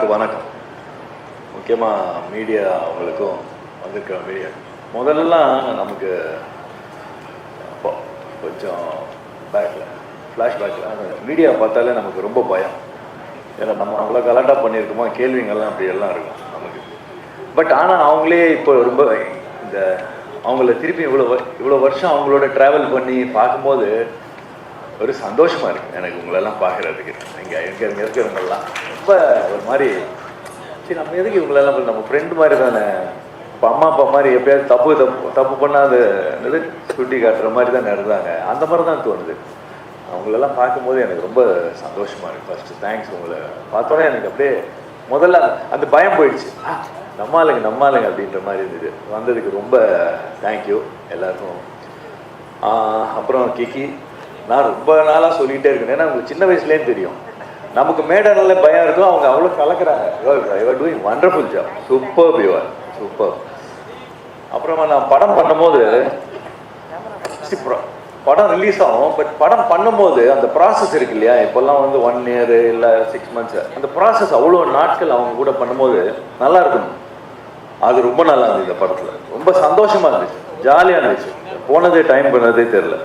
வணக்கம். முக்கியமாக மீடியா அவங்களுக்கும் வந்திருக்கிற மீடியா முதல்லாம் நமக்கு கொஞ்சம் ஃப்ளாஷ்பேக்கில் மீடியா பார்த்தாலே நமக்கு ரொம்ப பயம். ஏன்னா நம்ம அவ்வளோ கலாட்டாக பண்ணியிருக்கோமா, கேள்விங்கள்லாம் அப்படி எல்லாம் இருக்கும் நமக்கு. பட் ஆனால் அவங்களே இப்போ ரொம்ப இந்த அவங்கள திருப்பி இவ்வளோ வருஷம் அவங்களோட ட்ராவல் பண்ணி பார்க்கும்போது ஒரு சந்தோஷமாக இருக்குது எனக்கு உங்களெல்லாம் பார்க்குறதுக்கு. இங்கே இருக்கிறவங்கெல்லாம் ரொம்ப ஒரு மாதிரி சரி நம்ம எதுக்கு இவங்களெல்லாம் நம்ம ஃப்ரெண்டு மாதிரி தானே, இப்போ அம்மா அப்பா மாதிரி எப்பயாவது தப்பு பண்ணால் அது என்னது சுட்டி காட்டுற மாதிரி தான் இருந்தாங்க. அந்த மாதிரி தான் தோணுது. அவங்களெல்லாம் பார்க்கும்போது எனக்கு ரொம்ப சந்தோஷமாக இருக்குது. First thanks. உங்களை பார்த்தோன்னே எனக்கு அப்படியே முதல்ல அந்த பயம் போயிடுச்சு. நம்மாளுங்க அப்படின்ற மாதிரி இருந்தது. வந்ததுக்கு ரொம்ப தேங்க்யூ எல்லாருக்கும். அப்புறம் கிக்கி, நான் ரொம்ப நாளாக சொல்லிகிட்டே இருக்கேன். ஏன்னா உங்களுக்கு சின்ன வயசுலேன்னு தெரியும் நமக்கு மேடல்ல பயம் இருக்கும். அவங்க அவ்வளோ கலக்கிறாங்க. You're doing wonderful job. Super you're super. அப்புறமா நான் படம் பண்ணும்போது படம் ரிலீஸ் ஆகும். பட் படம் பண்ணும்போது அந்த ப்ராசஸ் இருக்கு இல்லையா, இப்போல்லாம் வந்து 1 year இல்லை 6 months அந்த ப்ராசஸ் அவ்வளோ நாட்கள் அவங்க கூட பண்ணும்போது நல்லா இருக்கணும். அது ரொம்ப நல்லா இருந்துச்சு. இந்த படத்தில் ரொம்ப சந்தோஷமாக இருந்துச்சு, ஜாலியாக இருந்துச்சு. போனதே டைம் பண்ணதே தெரில.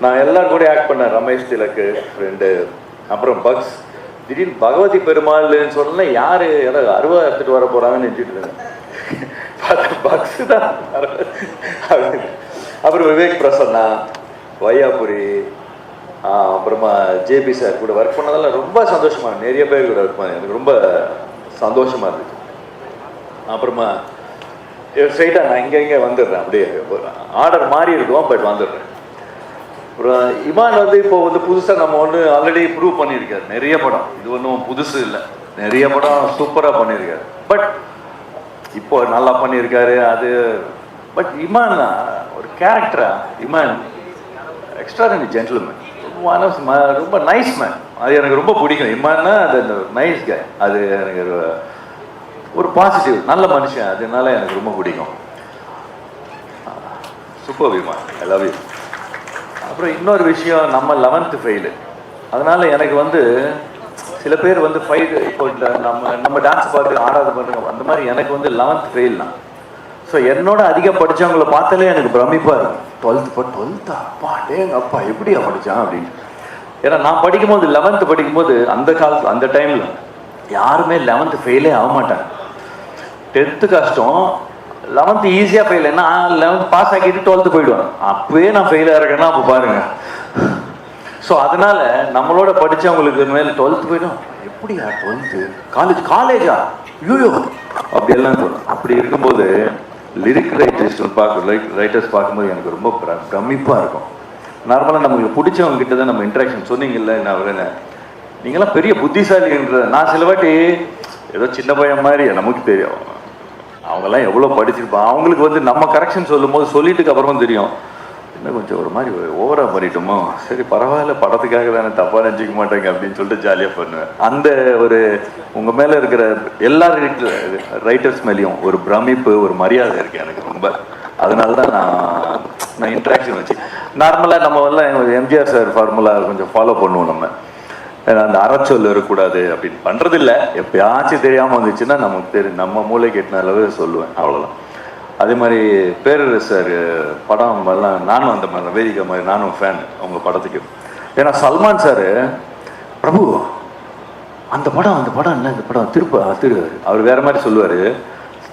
நான் எல்லாரும் கூட ஆக்ட் பண்ணேன். ரமேஷ் திலக்கு ஃப்ரெண்டு, அப்புறம் பக்ஸ். திடீர்னு பகவதி பெருமாள்னு சொன்னா யார் ஏதாவது அருவா எடுத்துகிட்டு வர போகிறாங்கன்னு நினச்சிட்டு இருந்தேன். பக்ஸ் தான். அப்புறம் விவேக் பிரசன்னா, வையாபுரி, அப்புறமா ஜேபி சார் கூட ஒர்க் பண்ணதெல்லாம் ரொம்ப சந்தோஷமாக. நிறைய பேர் கூட ஒர்க் பண்ணேன். எனக்கு ரொம்ப சந்தோஷமாக இருந்துச்சு. அப்புறமா ஸ்ட்ரைட்டாக நான் இங்கே வந்துடுறேன். அப்படியே ஆர்டர் மாறி இருக்கும், பட் வந்துடுறேன். அப்புறம் இமான் வந்து இப்போ வந்து புதுசாக நம்ம ஒன்று ஆல்ரெடி ப்ரூவ் பண்ணியிருக்காரு. நிறைய படம், இது ஒன்றும் புதுசு இல்லை, நிறைய படம் சூப்பராக பண்ணியிருக்காரு. பட் இப்போ நல்லா பண்ணியிருக்காரு அது. பட் இமான் ஒரு கேரக்டரா, இமான் எக்ஸ்ட்ராடனரி ஜென்டில்மேன், ரொம்ப நைஸ் மேன். அது எனக்கு ரொம்ப பிடிக்கும். இமான்னா அது அந்த நைஸ் கை, அது எனக்கு ஒரு பாசிட்டிவ் நல்ல மனுஷன். அதனால எனக்கு ரொம்ப பிடிக்கும். Super Imman, I love you. அப்புறம் இன்னொரு விஷயம், நம்ம 11th ஃபெயிலு. அதனால் எனக்கு வந்து சில பேர் வந்து ஃபைல் இப்போ நம்ம டான்ஸ் பார்த்து ஆடாது பண்ணுறோம். அந்த மாதிரி எனக்கு வந்து 11th ஃபெயில் தான். ஸோ என்னோட அதிக படித்தவங்களை பார்த்தாலே எனக்கு பிரமிப்பாக இருக்கும். 12th அப்பா டேங்க அப்பா எப்படியா படித்தான் அப்படின்னு. ஏன்னா நான் படிக்கும்போது 11th படிக்கும்போது அந்த டைமில் யாருமே 11th ஃபெயிலே ஆக மாட்டாங்க. 10th கஷ்டம், 11th ஈஸியாக ஃபெயில். ஏன்னா 11th பாஸ் ஆக்கிட்டு 12th போயிடுவாங்க. அப்பவே நான் ஃபெயிலாக இருக்கேன்னா அப்போ பாருங்க. ஸோ அதனால நம்மளோட படித்தவங்களுக்கு மேலே 12th போயிடும். எப்படியா 12th காலேஜா ஐயோ அப்படியெல்லாம் தோணும். அப்படி இருக்கும்போது லிரிக் ரைட்டர்ஸ் பார்க்கும்போது எனக்கு ரொம்ப பிரமிப்பாக இருக்கும். நார்மலாக நமக்கு பிடிச்சவங்க கிட்ட தான் நம்ம இன்ட்ராக்ஷன். சொன்னீங்கல்ல நான் வரேன்னு, நீங்களாம் பெரிய புத்திசாலின்ற. நான் சில வாட்டி ஏதோ சின்ன பையன் மாதிரி நமக்கு தெரியும். அவங்கெல்லாம் எவ்வளோ படிச்சிருப்பான். அவங்களுக்கு வந்து நம்ம கரெக்ஷன் சொல்லும் போது சொல்லிட்டுக்கு அப்புறமா தெரியும் இன்னும் கொஞ்சம் ஒரு மாதிரி ஓவராக பண்ணிட்டோமோ, சரி பரவாயில்ல படத்துக்காக தானே தப்பாக நினச்சிக்க மாட்டேங்க அப்படின்னு சொல்லிட்டு ஜாலியாக பண்ணுவேன். அந்த ஒரு உங்கள் மேலே இருக்கிற எல்லா ரைட்டர்ஸ் மேலேயும் ஒரு பிரமிப்பு, ஒரு மரியாதை இருக்குது எனக்கு ரொம்ப. அதனால தான் நான் இன்ட்ராக்ஷன் வச்சு நார்மலாக நம்ம எல்லாம் எம்ஜிஆர் சார் ஃபார்முலா கொஞ்சம் ஃபாலோ பண்ணுவோம் நம்ம. அந்த அறச்சொல் இருக்கக்கூடாது அப்படின்னு பண்ணுறதில்ல. எப்பயாச்சும் தெரியாமல் வந்துச்சுன்னா நமக்கு தெரியும், நம்ம மூளைக்கு எட்டின அளவு சொல்லுவேன், அவ்வளோதான். அதே மாதிரி பேரரசு சார் படம் எல்லாம் நானும் அந்த மாதிரி வேதிக்கை மாதிரி நானும் ஃபேன் அவங்க படத்துக்கு. ஏன்னா சல்மான் சார் பிரபு அந்த படம் என்ன இந்த படம் அவர் வேற மாதிரி சொல்லுவார்.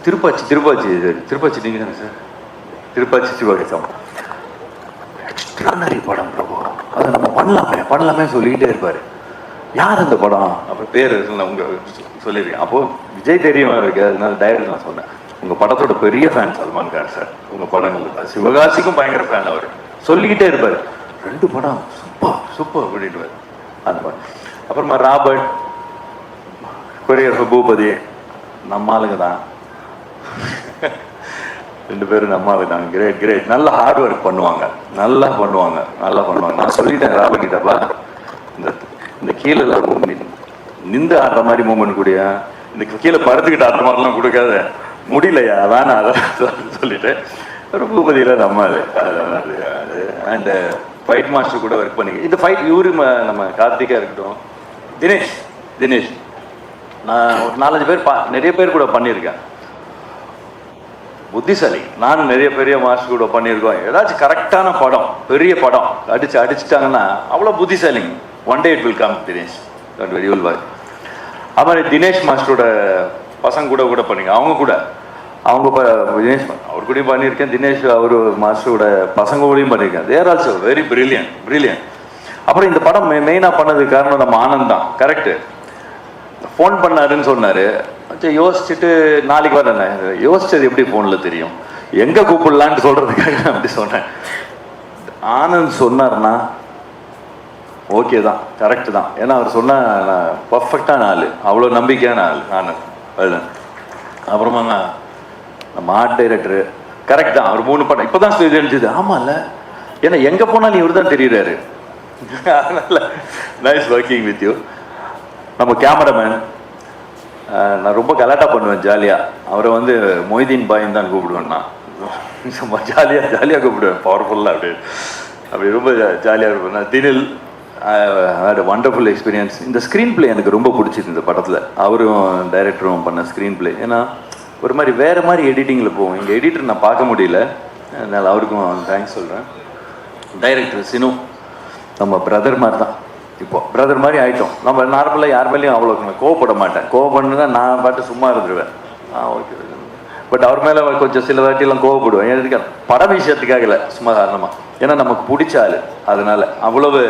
திருப்பாச்சி நீங்கள் தானே சார், திருப்பாச்சி சிவகேசம் எக்ஸ்ட்ரானரி படம் பிரபு, அதை நம்ம பண்ணலாமே சொல்லிக்கிட்டே இருப்பார். யார் அந்த படம் அப்புறம் பேர் அவங்க சொல்லியிருக்கேன். அப்போது விஜய் தெரியுமா இருக்கு, அதனால டைரக்டர் நான் சொன்னேன் உங்கள் படத்தோட பெரிய ஃபேன் சல்மான் கான் சார், உங்கள் படங்களுக்கு. சிவகாசிக்கும் பயங்கர ஃபேன் அவர். சொல்லிக்கிட்டே இருப்பார் 2 படம் சூப்பர் அப்படின்ட்டு அந்த படம். அப்புறமா ராபர்ட், கொரியோகிராஃபர் பூபதி, நம்ம ஆளுங்க தான் 2 பேரும் நம்ம ஆளுங்க தான். கிரேட் நல்ல ஹார்ட் ஒர்க் பண்ணுவாங்க, நல்லா பண்ணுவாங்க. நான் சொல்லிட்டேன் ராபர்ட் கிட்டப்பா, இந்த கீழே நின்று ஆடுற மாதிரி மூமெண்ட் கூடிய, இந்த கீழே படுத்துக்கிட்டு ஆடுற மாதிரிலாம் கொடுக்காத, முடியலையா வேணாம் அதை சொல்லிட்டு பூபதியில் நம்ம அது அண்ட் ஃபைட் மாஸ்டர் கூட ஒர்க் பண்ணி இந்த ஃபைட் இவரு நம்ம கார்த்திகா இருக்கட்டும், தினேஷ் நான் ஒரு 4-5 பேர் நிறைய பேர் கூட பண்ணியிருக்கேன். புத்திசாலி. நான் நிறைய பெரிய மாஸ்டர் கூட பண்ணியிருக்கோம். ஏதாச்சும் கரெக்டான படம், பெரிய படம் அடிச்சுட்டாங்கன்னா அவ்வளோ புத்திசாலிங்க. One day it will come Dinesh, very well boy. அது மாதிரி தினேஷ் மாஸ்டரோட பசங்க கூட பண்ணிங்க. அவங்க தினேஷ் அவர் கூடயும் பண்ணியிருக்கேன். தினேஷ் அவர் மாஸ்டரோட பசங்க கூடயும் பண்ணியிருக்கேன். தேர் ஆல்சோ வெரி பிரில்லியன்ட். அப்புறம் இந்த படம் மெயினாக பண்ணதுக்கு காரணம் நம்ம ஆனந்த் தான். கரெக்டு. ஃபோன் பண்ணாருன்னு சொன்னார். யோசிச்சுட்டு நாளைக்கு வரேன். யோசிச்சது எப்படி ஃபோனில் தெரியும், எங்கே கூப்பிடலான்னு சொல்கிறதுக்காக அப்படி சொன்னேன். ஆனந்த் சொன்னார்னா ஓகே தான், கரெக்டு தான். ஏன்னா அவர் சொன்ன பர்ஃபெக்டான ஆள், அவ்வளோ நம்பிக்கையான ஆள் ஆனந்த். அதுதான். அப்புறமா நம்ம ஆர்ட் டைரக்டரு கரெக்ட் தான். அவர் 3 படம் இப்போ தான் தெரிஞ்சது. ஆமாம் இல்லை, ஏன்னா எங்கே போனாலும் இவர் தான் தெரியுறாரு. அதனால் நைஸ் ஒர்க்கிங் வித் யூ. நம்ம கேமராமேன் நான் ரொம்ப கலாட்டா பண்ணுவேன் ஜாலியாக. அவரை வந்து மொய்தீன் பாயின்னு தான் கூப்பிடுவேன். நான் ஜாலியாக கூப்பிடுவேன், பவர்ஃபுல்லாக அப்படி ரொம்ப ஜாலியாக இருப்பேன். நான் தினில் ஹேட் வண்டர்ஃபுல் எக்ஸ்பீரியன்ஸ். இந்த ஸ்க்ரீன் பிளே எனக்கு ரொம்ப பிடிச்சிது இந்த படத்தில். அவரும் டைரக்டரும் பண்ண ஸ்க்ரீன் பிளே. ஏன்னா ஒரு மாதிரி வேறு மாதிரி எடிட்டிங்கில் போகும். இங்கே எடிட்டர் நான் பார்க்க முடியல, அதனால் அவருக்கும் தேங்க்ஸ் சொல்கிறேன். டைரக்டர் சினு நம்ம பிரதர் மாதிரி தான். இப்போ பிரதர் மாதிரி ஆகிட்டோம். நம்ம நார்மலாக யார் மேலேயும் அவ்வளோ கோவப்பட மாட்டேன். கோவப்படுனா நான் பாட்டு சும்மா இருந்துருவேன். ஓகே. பட் அவர் மேலே கொஞ்சம் சில வாட்டியெல்லாம் கோவப்படுவேன். எதுக்கு, பட விஷயத்துக்காக இல்லை, சும்மா காரணமாக. ஏன்னா நமக்கு பிடிச்ச ஆள், அதனால அவ்வளவு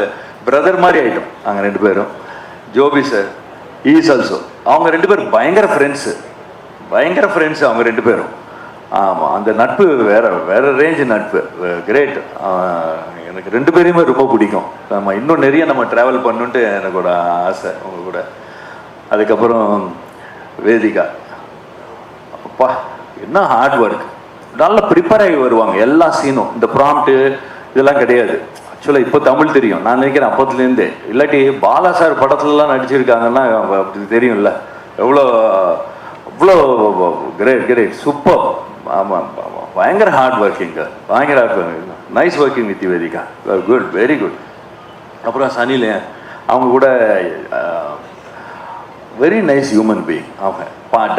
பிரதர் மாதிரி ஆகிட்டோம் நாங்கள் 2 பேரும். Joby sir is also. அவங்க 2 பேரும் பயங்கர ஃப்ரெண்ட்ஸு அவங்க 2 பேரும். ஆமாம், அந்த நட்பு வேற ரேஞ்சு நட்பு. கிரேட். எனக்கு 2 பேரையுமே ரொம்ப பிடிக்கும். நம்ம இன்னும் நிறைய நம்ம ட்ராவல் பண்ணுன்ட்டு எனக்கோட ஆசை அவங்க கூட. அதுக்கப்புறம் வேதிகா, அப்பா என்ன ஹார்ட் ஒர்க். நல்லா ப்ரிப்பேர் ஆகி வருவாங்க எல்லா சீனும். இந்த ப்ராம்ப்ட்டு இதெல்லாம் கிடையாது. ஆக்சுவலாக இப்போ தமிழ் தெரியும் நான் நினைக்கிறேன் அப்போத்துலேருந்தே. இல்லாட்டி பாலா சார் படத்துலலாம் நடிச்சிருக்காங்கன்னா அப்படி தெரியும்ல. அவ்வளோ கிரேட் சூப்பர். ஆமாம், பயங்கர ஹார்ட் ஒர்க்கிங்க, பயங்கர hard working. Nice working with Vedhika, good, very good. அப்புறம் சனில அவங்க கூட வெரி நைஸ் ஹியூமன் பீயிங். அவங்க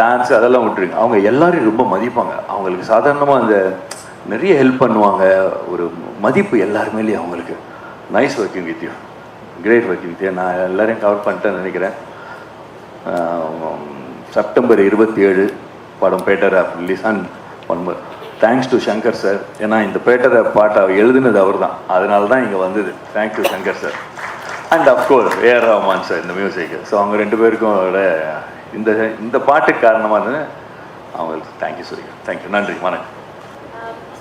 டான்ஸ் அதெல்லாம் விட்டுருங்க, அவங்க எல்லாரையும் ரொம்ப மதிப்பாங்க. அவங்களுக்கு சாதாரணமாக அந்த நிறைய ஹெல்ப் பண்ணுவாங்க. ஒரு மதிப்பு எல்லாருமேலேயும் அவங்களுக்கு. Nice working with you, great working with you. நான் எல்லாரையும் கவர் பண்ணிட்டேன்னு நினைக்கிறேன். செப்டம்பர் 27 படம் Petta Rap release. And thanks to Shankar sir. ஏன்னா இந்த பேட்டர் ஆப் பாட்டை எழுதுனது அவர் தான், அதனால தான் இங்கே வந்தது. Thank you Shankar sir. And of course A R Rahman sir இந்த மியூசிக். ஸோ அவங்க 2 பேருக்கும் இந்த பாட்டுக்கு காரணமாக அவங்களுக்கு தேங்க்யூ சொல்லிக்கிறேன். தேங்க்யூ, நன்றி, வணக்கம்.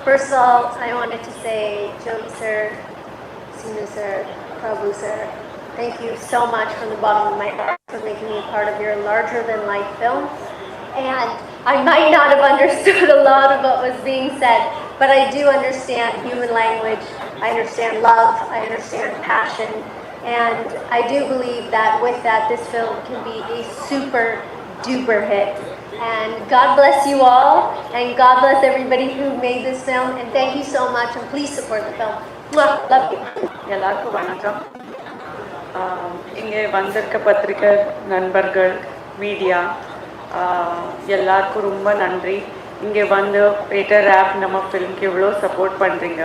First of all, I wanted to say, Joby sir, Sinu sir, Prabhu sir, thank you so much from the bottom of my heart for making me a part of your larger-than-life film. And I might not have understood a lot of what was being said, but I do understand human language, I understand love, I understand passion, and I do believe that with that, this film can be a super duper hit. And God bless you all, and God bless everybody who made this film, and thank you so much, and please support the film. Mwah, love you. எல்லாருக்கும் வணக்கம். இங்கே வந்திருக்க பத்திரிகை நண்பர்கள், media எல்லாருக்கும் ரொம்ப நன்றி. இங்கே வந்து பேட்டர் ஆப் நம்ம ஃபிலிம்க்கு இவ்வளோ சப்போர்ட் பண்ணுறீங்க.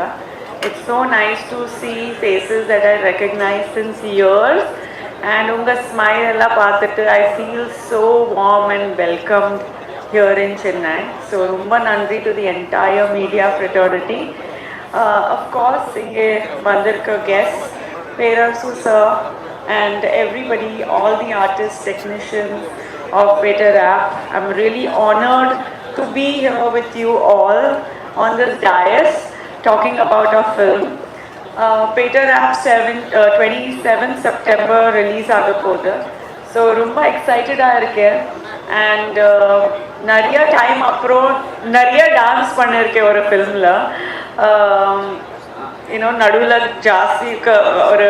It's so nice to see faces that I recognize since years. And உங்கள் ஸ்மைல் எல்லாம் பார்த்துட்டு I feel so warm and welcomed here in Chennai. So ரொம்ப நன்றி to the entire media fraternity. Of course, இங்கே வந்திருக்க guests, Perasu sir, and everybody, all the artists, technicians of Peter App. I'm really honored to be here with you all on this dais talking about our film. Peter App 27 September release ஆகப்போகுது. So ரொம்ப எக்ஸைட்டடாக இருக்கேன். And நிறைய time அப்புறம் நிறைய dance பண்ணியிருக்கேன் ஒரு ஃபிலிமில். இன்னும் நடுவில் ஜாஸ்தி ஒரு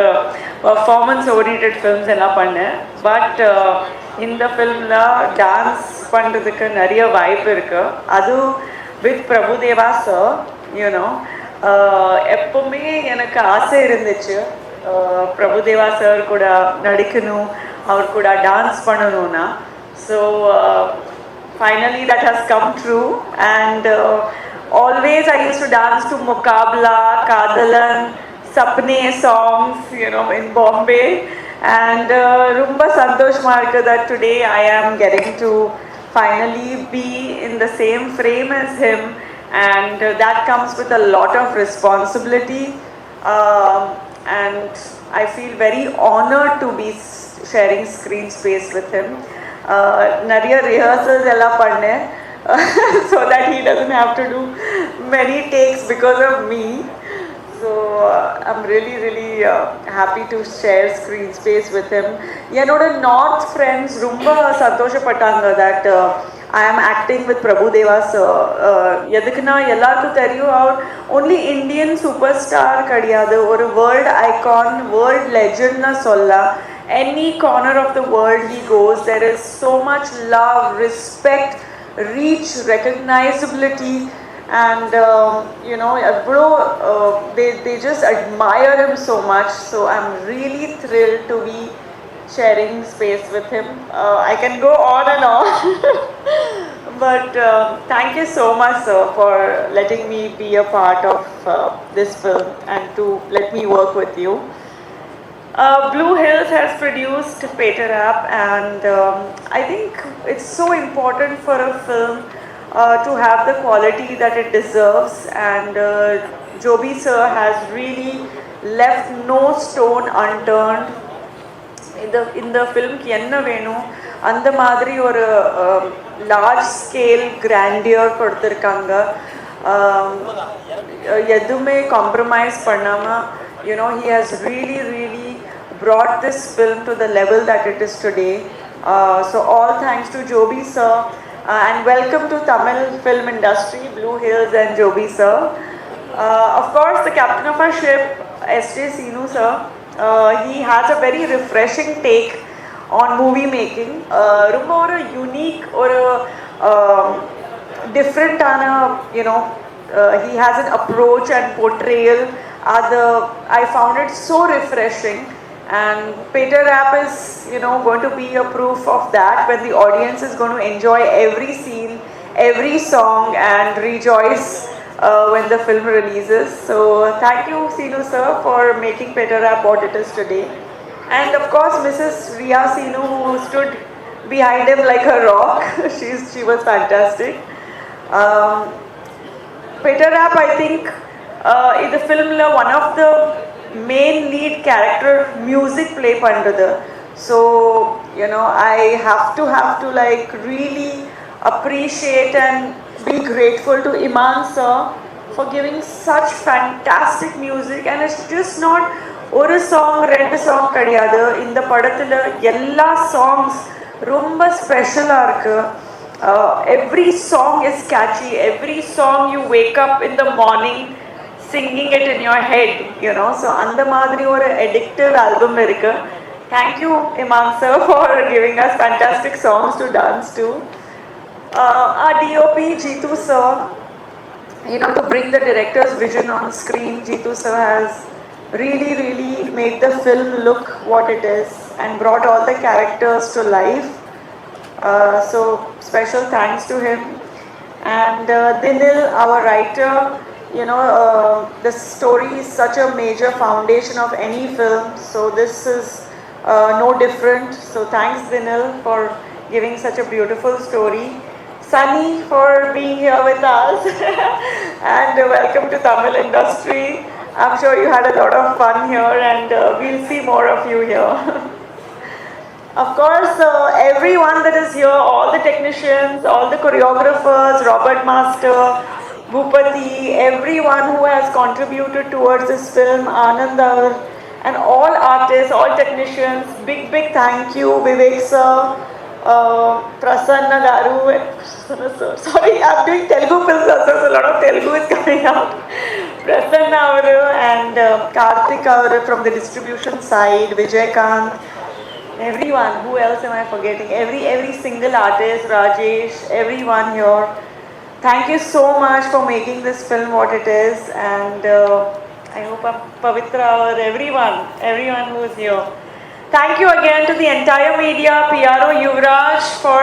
பர்ஃபார்மன்ஸ் ஓரியன்டட் ஃபில்ம்ஸ் எல்லாம் பண்ணேன். பட் இந்த ஃபிலிமில் டான்ஸ் பண்ணுறதுக்கு நிறைய வாய்ப்பு இருக்குது. அதுவும் வித் பிரபுதேவா சார். யூனோ எப்போவுமே எனக்கு ஆசை இருந்துச்சு பிரபுதேவா சார் கூட நடிக்கணும், அவர் கூட டான்ஸ் பண்ணணும்னா. So finally that has come true, and always I used to dance to Mukabla, Kadalan, Sapne songs, you know, in Bombay, and Rumba Santosh Marka that today I am getting to finally be in the same frame as him, and that comes with a lot of responsibility, and I feel very honored to be sharing screen space with him. நிறைய rehearsals எல்லாம் பண்ணேன் so that he doesn't have to do many takes because of me. So I'm really really happy to share screen space with him. என்னோட north friends ரொம்ப சந்தோஷப்பட்டாங்க that I am acting with Prabhu Deva sir. எதுக்குன்னா எல்லாருக்கும் தெரியும் அவர் only Indian superstar கிடையாது, ஒரு world icon, world legendனா சொல்லலாம். Any corner of the world he goes, there is so much love, respect, reach, recognizability, and you know, they just admire him so much. So I'm really thrilled to be sharing space with him. I can go on and on, but thank you so much, sir, for letting me be a part of this film and to let me work with you. Blue Hills has produced Peter App, and I think it's so important for a film to have the quality that it deserves, and Joby sir has really left no stone unturned. In the film என்ன வேணும் அந்த மாதிரி ஒரு large scale grandeur கொடுத்திருக்காங்க. எதுவுமே compromise பண்ணாம, you know, he has really brought this film to the level that it is today. So all thanks to Joby sir, and welcome to Tamil film industry, Blue Hills and Joby sir. Of course, the captain of our ship, S.J. Sinu sir, he has a very refreshing take on movie making. ரொம்ப ஒரு unique ஒரு different ஆன, you know, he has an approach and portrayal. I found it so refreshing, and Peter App is, you know, going to be a proof of that, when the audience is going to enjoy every scene, every song, and rejoice when the film releases. So thank you Sinu sir for making Peter App what it is today, and of course Mrs. Riya Sinu, who stood behind him like a rock. she was fantastic. Peter App, I think in the film one of the main lead character music play pandrathu. So you know, I have to like really appreciate and be grateful to Iman sir for giving such fantastic music, and it's just not ஒரு song ரெண்டு song கிடையாது. இந்த படத்துல எல்லா songs ரொம்ப ஸ்பெஷலா இருக்கு. Every song is catchy. Every song you wake up in the morning singing it in your head, you know. So அந்த மாதிரி ஒரு addictive album இருக்கு. Thank you Iman sir for giving us fantastic songs to dance to. Our DOP Jeetu sir, you know, to bring the director's vision on screen, Jeetu sir has really made the film look what it is and brought all the characters to life. So special thanks to him. And Dinil, our writer, you know, the story is such a major foundation of any film, so this is no different. So thanks Dinil for giving such a beautiful story. Sunny for being here with us and welcome to Tamil industry. I'm sure you had a lot of fun here, and we'll see more of you here. Of course, everyone that is here, all the technicians, all the choreographers, Robert Master, Bhupati, everyone who has contributed towards this film, Anandar, and all artists, all technicians, big thank you, Vivek sir, Prasanna Garu, sorry, I'm doing Telugu films also, so a lot of Telugu is coming out. Prasanna avaru and Karthik avaru from the distribution side, Vijay-Kant, everyone. Who else am I forgetting? Every single artist, Rajesh, everyone here. Thank you so much for making this film what it is, and I hope Pavitra or everyone who is here. thank you again to the entire media, PRO Yuvraj, for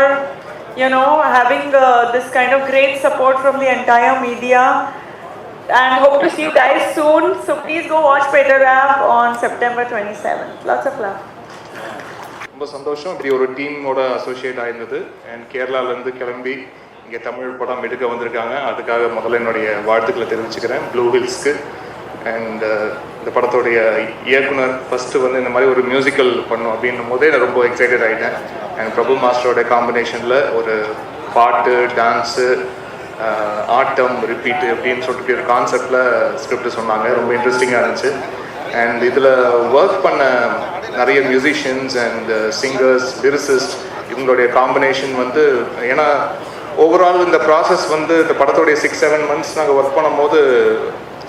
having this kind of great support from the entire media, and hope to see you guys soon. So please go watch Peter Rap on September 27th. Lots of love. ரொம்ப சந்தோஷம் இப்படி ஒரு டீமோட associate ஆயிருந்தது. And கேரளாவிலேருந்து கிளம்பி இங்கே தமிழ் படம் எடுக்க வந்திருக்காங்க. அதுக்காக முதல்ல என்னுடைய வாழ்த்துக்களை தெரிவிச்சுக்கிறேன் ப்ளூ ஹில்ஸ்க்கு. அண்ட் இந்த படத்தோடைய இயக்குனர் ஃபஸ்ட்டு வந்து இந்த மாதிரி ஒரு மியூசிக்கல் பண்ணும் அப்படின்னும் போதே நான் ரொம்ப எக்ஸைட்டட் ஆகிட்டேன். அண்ட் பிரபு மாஸ்டரோட காம்பினேஷனில் ஒரு பாட்டு, டான்ஸு, ஆட்டம், ரிப்பீட்டு அப்படின்னு சொல்லிட்டு ஒரு கான்செப்டில் ஸ்கிரிப்ட் சொன்னாங்க. ரொம்ப இன்ட்ரெஸ்டிங்காக இருந்துச்சு. அண்ட் இதில் ஒர்க் பண்ண நிறைய மியூசிஷியன்ஸ் அண்ட் சிங்கர்ஸ், லிரிசிஸ்ட், இவங்களுடைய காம்பினேஷன் வந்து ஏன்னா ஓவரால் இந்த ப்ராசஸ் வந்து இந்த படத்தோடைய 6-7 months நாங்கள் ஒர்க் பண்ணும்போது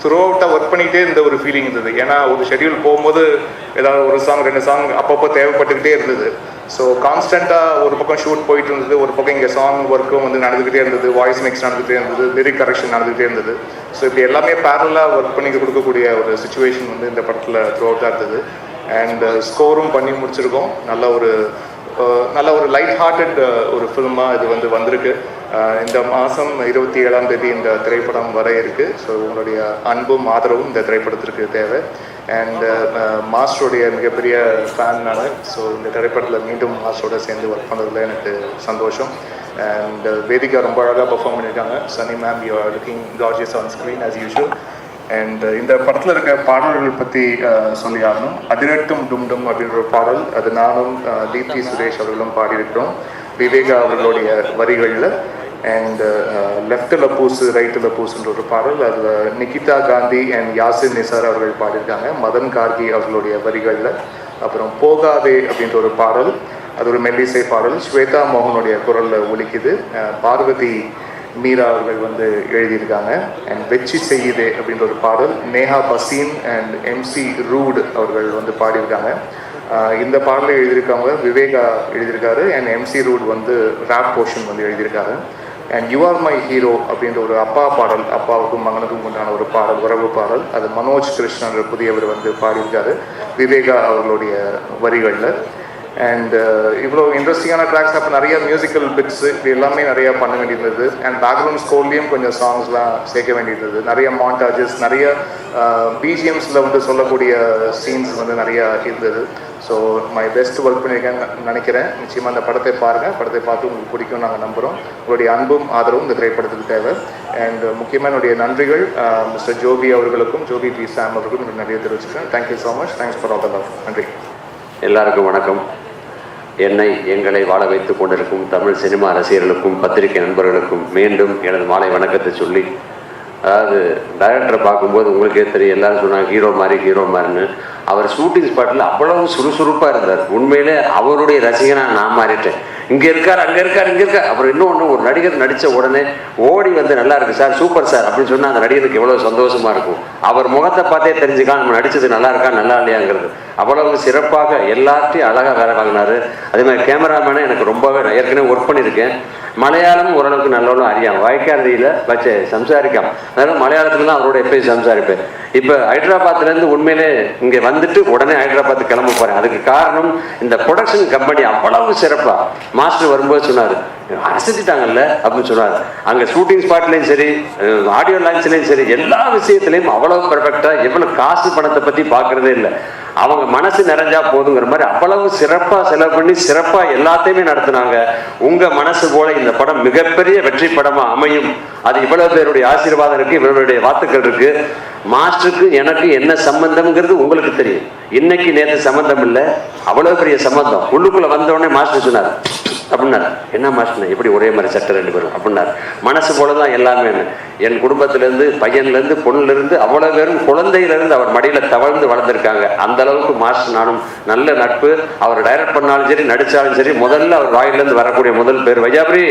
த்ரூ அவுட்டாக ஒர்க் பண்ணிகிட்டே இருந்த ஒரு ஃபீலிங் இருந்தது. ஏன்னா ஒரு ஷெட்யூல் போகும்போது ஏதாவது ஒரு சாங் 2 சாங் அப்பப்போ தேவைப்பட்டுக்கிட்டே இருந்தது. ஸோ கான்ஸ்டண்ட்டாக ஒரு பக்கம் ஷூட் போயிட்டு இருந்தது, ஒரு பக்கம் இங்கே சாங் ஒர்க்கும் வந்து நடந்துக்கிட்டே இருந்தது, வாய்ஸ் மிக்ஸ் நடந்துகிட்டே இருந்தது, லிரிக் கரெக்ஷன் நடந்துகிட்டே இருந்தது. ஸோ இப்படி எல்லாமே பேரலாக ஒர்க் பண்ணி கொடுக்கக்கூடிய ஒரு சுச்சுவேஷன் வந்து இந்த படத்தில் த்ரூ அவுட்டாக இருந்தது. அண்ட் ஸ்கோரும் பண்ணி முடிச்சிருக்கோம். நல்ல ஒரு லைட் ஹார்ட்டட் ஒரு ஃபில்மாக இது வந்து வந்திருக்கு. இந்த மாதம் 27ஆம் தேதி இந்த திரைப்படம் வர இருக்குது. ஸோ உங்களுடைய அன்பும் ஆதரவும் இந்த திரைப்படத்திற்கு தேவை. அண்ட் மாஸ்டருடைய மிகப்பெரிய ஃபேன் நான். ஸோ இந்த திரைப்படத்தில் மீண்டும் மாஸ்டரோட சேர்ந்து ஒர்க் பண்ணுறதுல எனக்கு சந்தோஷம். அண்ட் வேதிகா ரொம்ப அழகாக பர்ஃபார்ம் பண்ணியிருக்காங்க. Sunny ma'am, you are looking gorgeous on screen as usual. And இந்த படத்தில் இருக்க பாடல்கள் பற்றி சொல்லி ஆகணும். அதிரட்டும் டும் டும் அப்படின்ற ஒரு பாடல், அது நானும் தீப்தி சுரேஷ் அவர்களும் பாடியிருக்கிறோம் விவேகா அவர்களுடைய வரிகளில். அண்ட் லெஃப்டில் பூசு ரைட்டில் பூசுன்ற ஒரு பாடல், அதில் நிகிதா காந்தி அண்ட் யாசின் நிசார் அவர்கள் பாடியிருக்காங்க மதன் கார்கி அவர்களுடைய வரிகளில். அப்புறம் போகாதே அப்படின்ற ஒரு பாடல், அது ஒரு மெல்லிசை பாடல், ஸ்வேதா மோகனுடைய குரலில் ஒலிக்குது. பார்வதி மீரா அவர்கள் வந்து எழுதியிருக்காங்க. அண்ட் வெச்சி செய்யுதே அப்படின்ற ஒரு பாடல் நேஹா பசீன் அண்ட் MC ரூட் அவர்கள் வந்து பாடியிருக்காங்க. இந்த பாடலை எழுதியிருக்காங்க விவேகா எழுதியிருக்காரு. அண்ட் MC ரூட் வந்து ரேப் போர்ஷன் வந்து எழுதியிருக்காரு. And you are my hero அப்படின்ற ஒரு அப்பா பாடல், அப்பாவுக்கும் மகனுக்கும் உண்டான ஒரு பாடல், உறவு பாடல், அது மனோஜ் கிருஷ்ணன் புதியவர் வந்து பாடியிருக்காரு விவேகா அவர்களுடைய வரிகளில். அண்ட் இவ்வளோ இன்ட்ரெஸ்டிங்கான ட்ராக்ஸ், அப்போ நிறைய மியூசிக்கல் பிட்ஸு இது எல்லாமே நிறையா பண்ண வேண்டியிருந்தது. அண்ட் பேக்ரவுண்ட் ஸ்கோர்லேயும் கொஞ்சம் சாங்ஸ்லாம் சேர்க்க வேண்டியிருந்தது. நிறைய மாண்டாஜஸ், நிறைய BGMஸில் வந்து சொல்லக்கூடிய சீன்ஸ் வந்து நிறையா இருந்தது. ஸோ மை பெஸ்ட் ஒர்க் பண்ணியிருக்கேன்னு நினைக்கிறேன். நிச்சயமாக அந்த படத்தை பாருங்கள். படத்தை பார்த்து உங்களுக்கு பிடிக்கும் நாங்கள் நம்புகிறோம். உங்களுடைய அன்பும் ஆதரவும் இந்த திரைப்படத்துக்கு தேவை. அண்ட் முக்கியமாக என்னுடைய நன்றிகள் மிஸ்டர் ஜோபி அவர்களுக்கும், ஜோபி பி சாம் அவர்களுக்கும் நிறைய தெரிவிச்சுக்கிறேன். Thank you so much. Thanks for all the love. நன்றி. எல்லாருக்கும் வணக்கம். எங்களை வாழ வைத்துக் கொண்டிருக்கும் தமிழ் சினிமா ரசிகர்களுக்கும் பத்திரிகை நண்பர்களுக்கும் மீண்டும் எனது மாலை வணக்கத்தை சொல்லி, அதாவது டைரக்டரை பார்க்கும்போது உங்களுக்கே தெரியும், எல்லாரும் சொன்னாங்க ஹீரோ மாதிரின்னு. அவர் ஷூட்டிங் ஸ்பாட்டில் அவ்வளவு சுறுசுறுப்பாக இருந்தார். உண்மையிலே அவருடைய ரசிகனாக நான் மாறிட்டேன். இங்கே இருக்கார், அங்கே இருக்கார், இங்கே இருக்கார். அப்புறம் இன்னொன்று, ஒரு நடிகர் நடித்த உடனே ஓடி வந்து நல்லா இருக்குது சார், சூப்பர் சார் அப்படின்னு சொன்னால் அந்த நடிகருக்கு எவ்வளோ சந்தோஷமாக இருக்கும். அவர் முகத்தை பார்த்தே தெரிஞ்சுக்கலாம் நம்ம நடித்தது நல்லா இருக்கா நல்லா இல்லையாங்கிறது. அவ்வளவு சிறப்பாக எல்லாத்தையும் அழகாக வேலை வாங்கினார். அதே மாதிரி கேமராமேனை எனக்கு ரொம்பவே, நான் ஏற்கனவே ஒர்க் பண்ணியிருக்கேன். மலையாளம் ஓரளவுக்கு நல்லவனும் அறியாம், வாய்க்காரதியில் வச்சு சம்சாரிக்காம, அதனால மலையாளத்துக்கு தான் அவரோட எப்பயும் சம்சாரிப்பேன். இப்போ ஹைதராபாத்லேருந்து உண்மையிலே இங்கே வந்துட்டு உடனே ஹைதராபாத் கிளம்ப போகிறேன். அதுக்கு காரணம் இந்த ப்ரொடக்ஷன் கம்பெனி அவ்வளவு சிறப்பாக. மாஸ்டர் வரும்போது சொன்னார், அசத்திட்டாங்கல்ல அப்படின்னு சொன்னார். அங்கே ஷூட்டிங் ஸ்பாட்லேயும் சரி, ஆடியோ லான்ச்லேயும் சரி, எல்லா விஷயத்துலையும் அவ்வளவு பர்ஃபெக்டாக, எவ்வளோ காசு பணத்தை பற்றி பார்க்குறதே இல்லை. அவங்க மனசு நிறைஞ்சா போதுங்கிற மாதிரி அவ்வளவு சிறப்பாக செலவு பண்ணி சிறப்பாக எல்லாத்தையுமே நடத்தினாங்க. உங்கள் மனசு போல இந்த படம் மிகப்பெரிய வெற்றி படமாக அமையும். அது இவ்வளவு பேருடைய ஆசீர்வாதம் இருக்குது, இவருடைய வாழ்த்துக்கள் இருக்குது. மாஸ்டருக்கு எனக்கு என்ன சம்பந்தம்ங்கிறது உங்களுக்கு தெரியும். இன்னைக்கு நேற்று சம்பந்தம் இல்லை, அவ்வளோ பெரிய சம்பந்தம். உள்ளுக்குள்ளே வந்தோடனே மாஸ்டர் சொன்னார் அப்படின்னாரு, என்ன மாஸ்டர் எப்படி ஒரே மாதிரி சட்டை 2 பேரும் அப்படின்னாரு. மனசு போல தான் எல்லாமே. என் குடும்பத்திலேருந்து, பையன்லேருந்து, பொண்ணுலேருந்து, அவ்வளோ பேரும் குழந்தையிலேருந்து அவர் மடியில் தவழ்ந்து வளர்ந்துருக்காங்க. அந்த அளவுக்கு மாஸ்டர் நானும் நல்ல நட்பு. அவர் டைரக்ட் பண்ணாலும் சரி, நடித்தாலும் சரி, முதல்ல அவர் வாயிலேருந்து வரக்கூடிய முதல் பேர் வையாபுரி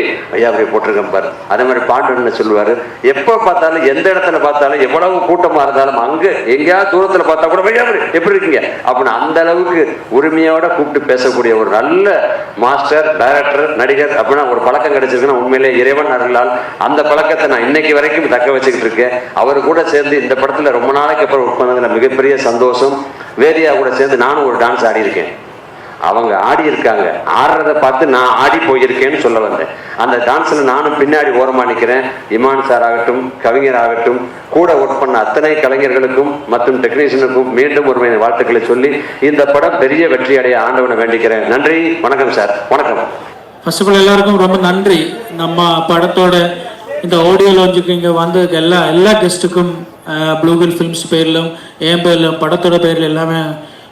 போட்டிருக்கேன் பாரு. அதே மாதிரி பாண்டுன்னு சொல்லுவார். எப்போ பார்த்தாலும், எந்த இடத்துல பார்த்தாலும், எவ்வளவு கூட்டமாக இருந்தாலும், அங்கே எங்கேயாவது தூரத்தில் பார்த்தா கூட வையாபுரி எப்படி இருக்கீங்க அப்படின்னு அந்த அளவுக்கு உரிமையோட கூப்பிட்டு பேசக்கூடிய ஒரு நல்ல மாஸ்டர், டைரக்டர், நடிகர் அப்படின்னா ஒரு பழக்கம் கிடைச்சிருக்குன்னா உண்மையிலே இறைவன் அருளால் அந்த பழக்கத்தை நான் இன்னைக்கு வரைக்கும் தக்க வச்சுக்கிட்டு இருக்கேன். அவர் கூட சேர்ந்து இந்த படத்தில் ரொம்ப நாளைக்கு அப்புறம் ஒர்க் பண்ணதுல மிகப்பெரிய சந்தோஷம். வேதியா கூட சேர்ந்து நானும் ஒரு டான்ஸ் ஆடி இருக்கேன். அவங்க ஆடி இருக்காங்க, ஆடுறதை பார்த்து நான் ஆடி போயிருக்கேன்னு சொல்ல வந்தேன். அந்த டான்ஸில் நானும் பின்னாடி ஓரமாக நிற்கிறேன். இமான் சார் ஆகட்டும், கவிஞர் ஆகட்டும், கூட ஒர்க் பண்ண அத்தனை கலைஞர்களுக்கும் மற்றும் டெக்னீஷியனுக்கும் மீண்டும் ஒரு வாழ்த்துக்களை சொல்லி இந்த படம் பெரிய வெற்றி அடைய ஆண்டவனை வேண்டிக்கிறேன். நன்றி, வணக்கம் சார். வணக்கம். ஃபர்ஸ்ட் ஆஃப் ஆல் எல்லாருக்கும் ரொம்ப நன்றி. நம்ம படத்தோட இந்த ஆடியோ லான்ச்சுக்கு இங்கே வந்ததுக்கு எல்லா கெஸ்ட்டுக்கும் ப்ளூ ஹில் ஃபிலிம்ஸ் பேரிலும் என் பேரிலும் படத்தோட பேரில்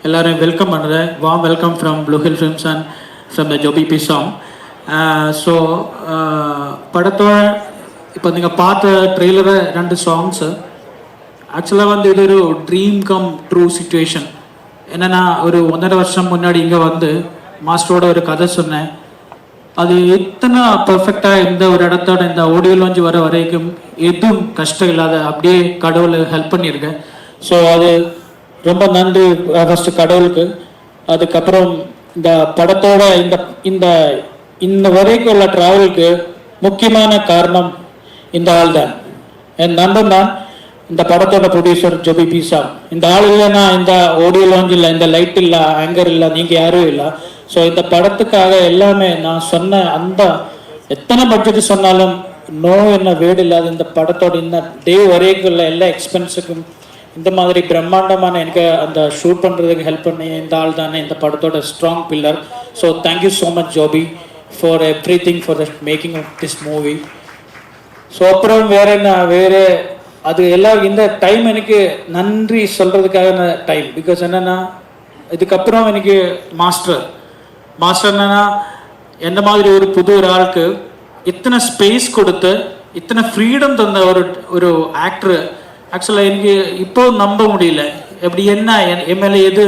எல்லாரையும் வெல்கம் பண்ணுறேன். Warm welcome from Blue Hill Films and from the Joby P Sam. So படத்தோட இப்போ நீங்கள் பார்த்த ட்ரெய்லரை 2 சாங்ஸு ஆக்சுவலாக வந்து இது ஒரு ட்ரீம் கம் ட்ரூ சிச்சுவேஷன். என்னென்னா ஒரு 1.5 வருஷம் முன்னாடி இங்கே வந்து மாஸ்டரோட ஒரு கதை சொன்னேன். அது எத்தனை பர்ஃபெக்டாக இந்த ஒரு இடத்தோட இந்த ஆடியோ லான்ச் வர வரைக்கும் எதுவும் கஷ்டம் இல்லாத அப்படியே கடவுளை ஹெல்ப் பண்ணியிருக்கேன். ஸோ அது ரொம்ப நன்றி ஃபஸ்ட்டு கடவுளுக்கு. அதுக்கப்புறம் இந்த படத்தோட இந்த இந்த வரைக்கும் உள்ள ட்ராவலுக்கு முக்கியமான காரணம் இந்த ஆள் தான், என் நண்பன் தான், இந்த படத்தோட ப்ரொடியூசர் ஜோபி பி சாங். இந்த ஆள் இல்லைன்னா இந்த ஆடியோ லான்ச் இல்லை, இந்த லைட் இல்லை, ஆங்கர் இல்லை, நீங்கள் யாரும் இல்லை. ஸோ இந்த படத்துக்காக எல்லாமே நான் சொன்ன அந்த எத்தனை பட்ஜெட் சொன்னாலும் நோ என்ன வேடு இல்லாத இந்த படத்தோட இந்த டே வரைக்கும் உள்ள எல்லா எக்ஸ்பென்ஸுக்கும் இந்த மாதிரி பிரம்மாண்டமான எனக்கு அந்த ஷூட் பண்ணுறதுக்கு ஹெல்ப் பண்ணி இந்த ஆள் தானே இந்த படத்தோட strong pillar. So thank you so much Joby for every thing for the making of this movie. So அப்புறம் வேறு அது எல்லாம் இந்த டைம் எனக்கு நன்றி சொல்கிறதுக்கான டைம். பிகாஸ் என்னென்னா இதுக்கப்புறம் எனக்கு மாஸ்டர் என்னன்னா எந்த மாதிரி ஒரு புது ஒரு ஆளுக்கு இத்தனை ஸ்பேஸ் கொடுத்து இத்தனை ஃப்ரீடம் தந்த ஒரு ஆக்டர் ஆக்சுவலாக எனக்கு இப்போ நம்ப முடியல. எப்படி என்ன என் மேலே எது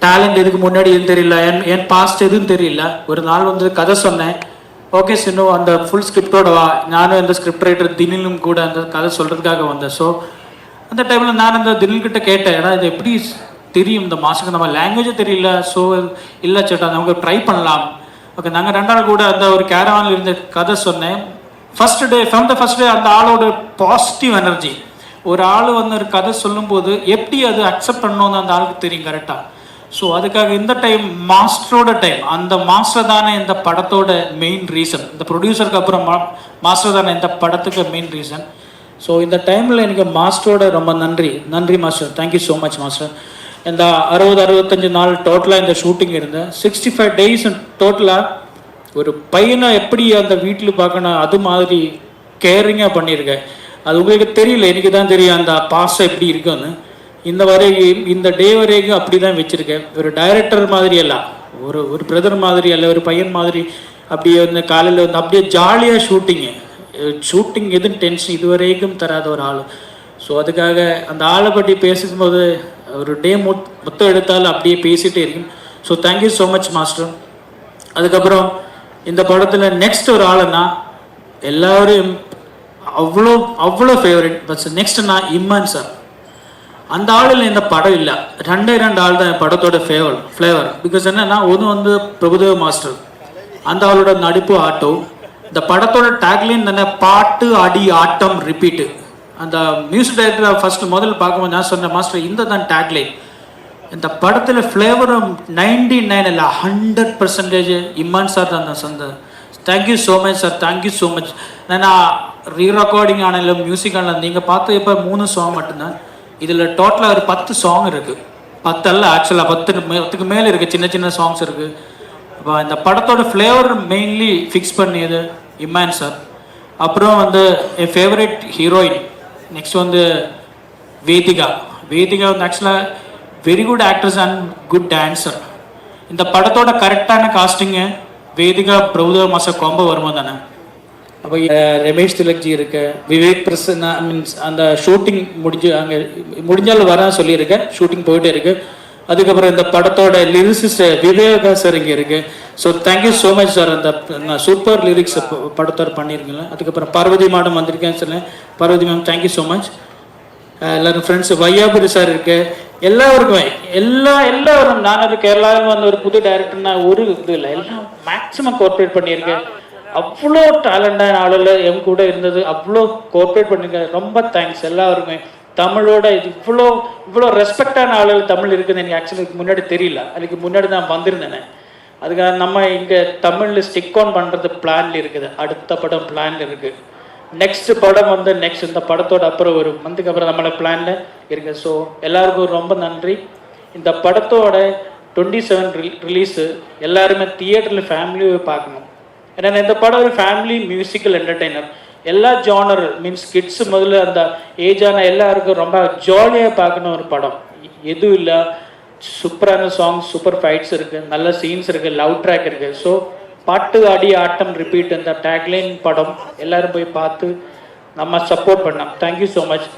டேலண்ட் எதுக்கு முன்னாடி எதுவும் தெரியல, என் பாஸ்ட் எதுவும் தெரியல. ஒரு நாள் வந்து கதை சொன்னேன், ஓகே சின்னு அந்த ஃபுல் ஸ்கிரிப்டோட வா. நானும் அந்த ஸ்கிரிப்ட் ரைட்டர் தினிலும் கூட அந்த கதை சொல்கிறதுக்காக வந்தேன். ஸோ அந்த டைமில் நான் அந்த தினில்கிட்ட கேட்டேன், ஏன்னா இது எப்படி தெரியும் இந்த மாதத்துக்கு நம்ம லாங்குவேஜே தெரியல. ஸோ இல்லை சேட்டா நமக்கு ட்ரை பண்ணலாம். ஓகே, நாங்கள் 2 நாள் கூட அந்த ஒரு கேரவானில் இருந்த கதை சொன்னேன். ஃபர்ஸ்ட் டே அந்த ஆளோட பாசிட்டிவ் எனர்ஜி, ஒரு ஆள் வந்து ஒரு கதை சொல்லும்போது எப்படி அது அக்செப்ட் பண்ணணும்னு அந்த ஆளுக்கு தெரியும் கரெக்டாக. ஸோ அதுக்காக இந்த டைம் மாஸ்டரோட டைம், அந்த மாஸ்டர் தானே இந்த படத்தோட மெயின் ரீசன். இந்த ப்ரொடியூசருக்கு அப்புறம் மாஸ்டர் தானே இந்த படத்துக்கு மெயின் ரீசன். ஸோ இந்த டைமில் எனக்கு மாஸ்டரோட ரொம்ப நன்றி master. Thank you so much master. இந்த 60-65 நாள் டோட்டலாக இந்த ஷூட்டிங் இருந்தேன். 65 டேஸ் டோட்டலாக ஒரு பையனை எப்படி அந்த வீட்டில் பார்க்கணும் அது மாதிரி கேரிங்காக பண்ணியிருக்கேன். அது உங்களுக்கு தெரியல, எனக்கு தான் தெரியும் அந்த பாசம் எப்படி இருக்குன்னு. இந்த டே வரைக்கும் அப்படி தான் வச்சுருக்கேன். ஒரு டைரக்டர் மாதிரி அல்ல, ஒரு பிரதர் மாதிரி அல்ல, ஒரு பையன் மாதிரி அப்படியே வந்து காலையில் வந்து அப்படியே ஜாலியாக ஷூட்டிங் எதுவும் டென்ஷன் இது வரைக்கும் தராத ஒரு ஆள். ஸோ அதுக்காக அந்த ஆளை பற்றி பேசும்போது ஒரு டே மொத்தம் எடுத்தாலும் அப்படியே பேசிகிட்டே இருக்கும். So thank you so much master. அதுக்கப்புறம் இந்த படத்தில் நெக்ஸ்ட் ஒரு ஆளுன்னா எல்லாரும் அவ்வளோ ஃபேவரட். பட் நெக்ஸ்ட்னா இம்மான் சார். அந்த ஆளில் இந்த படம் இல்லை, 2 ஆள் தான் படத்தோட ஃப்ளேவர். பிகாஸ் என்னன்னா ஒன்று வந்து பிரபுதேவ மாஸ்டர், அந்த ஆளோட நடிப்பு ஆட்டோ. இந்த படத்தோட டேக்லைன் தானே பாட்டு அடி ஆட்டம் ரிப்பீட்டு. அந்த மியூசிக் டைரக்டர் ஃபர்ஸ்ட் முதல்ல பார்க்கும்போது நான் சொன்னேன் மாஸ்டர் இந்த தான் டேக்லைன். இந்த படத்தில் ஃப்ளேவரும் 99 இல்லை 100% இம்மான் சார் தான் நான் சொன்னேன். Thank you so much sir, thank you so much. நான் ரீ ரெக்கார்டிங் ஆனாலும் மியூசிக் ஆனாலும் நீங்கள் பார்த்து இப்போ 3 சாங் மட்டும்தான். இதில் டோட்டலாக ஒரு 10 சாங் இருக்குது. 10 அல்ல ஆக்சுவலாக 10க்கு மேலே இருக்குது, சின்ன சாங்ஸ் இருக்குது. அப்போ இந்த படத்தோட ஃப்ளேவர் மெயின்லி ஃபிக்ஸ் பண்ணியது இம்மான் சார். அப்புறம் வந்து என் ஃபேவரட் ஹீரோயின் நெக்ஸ்ட் வந்து வேதிகா வந்து ஆக்சுவலாக very good actress and good dancer. இந்த படத்தோட கரெக்டான costing Vedika Prabhudeva master combo வரும்போது தானே. அப்போ ரமேஷ் திலக்ஜி இருக்கு, விவேக் பிரசன்னா மீன்ஸ் அந்த ஷூட்டிங் அங்கே முடிஞ்சாலும் வர சொல்லியிருக்கேன், ஷூட்டிங் போயிட்டே இருக்கு. அதுக்கப்புறம் இந்த படத்தோட லிரிக்ஸிஸ்ட் விவேகா சார் இங்கே இருக்கு. So thank you so much sir, அந்த சூப்பர் லிரிக்ஸ் படத்தோட பண்ணியிருக்கீங்களா. அதுக்கப்புறம் பார்வதி மேடம் வந்திருக்கேன்னு சொன்னேன். Parvathy ma'am thank you so much. எல்லாரும் ஃப்ரெண்ட்ஸ் வையாபுரி சார் இருக்கு, எல்லாருக்குமே எல்லாரும் நான் கேரளாவில் வந்து ஒரு புது டைரக்டர்னா ஒரு இது இல்லை, எல்லாம் மேக்ஸிமம் கோஆப்ரேட் பண்ணியிருக்கேன். அவ்வளோ டேலண்டான ஆளுல என் கூட இருந்தது, அவ்வளோ கோஆப்ரேட் பண்ணியிருக்கேன். ரொம்ப தேங்க்ஸ் எல்லாருமே. தமிழோட இது இவ்வளோ ரெஸ்பெக்டான ஆளுகள் தமிழ் இருக்குதுன்னு எனக்கு ஆக்சுவலி முன்னாடி தெரியல, அதுக்கு முன்னாடி நான் வந்திருந்தேன். அதுக்காக நம்ம இங்கே தமிழில் ஸ்டிக் ஆன் பண்ணுறது பிளான்ல இருக்குது, அடுத்த படம் பிளான்ல இருக்குது. நெக்ஸ்ட் படம் வந்து நெக்ஸ்ட் இந்த படத்தோட அப்புறம் ஒரு மந்த்துக்கு அப்புறம் நம்மளோட பிளான்ல இருக்குது. ஸோ எல்லாருக்கும் ரொம்ப நன்றி. இந்த படத்தோட 27 ரிலீஸு எல்லாருமே தியேட்டரில் ஃபேமிலியை பார்க்கணும். ஏன்னா இந்த படம் ஒரு ஃபேமிலி மியூசிக்கல் என்டர்டெய்னர். எல்லா ஜானர் மீன்ஸ் கிட்ஸு முதல்ல அந்த ஏஜான எல்லாருக்கும் ரொம்ப ஜாலியாக பார்க்கணும் ஒரு படம். எதுவும் இல்லை, சூப்பரான சாங்ஸ், சூப்பர் ஃபைட்ஸ் இருக்குது, நல்ல சீன்ஸ் இருக்குது, லவ் ட்ராக் இருக்குது. ஸோ பாட்டு ஆடி ஆட்டம் ரிப்பீட் இந்த டேக்லைன் படம் எல்லாரும் போய் பார்த்து நம்ம சப்போர்ட் பண்ணோம். Thank you so much.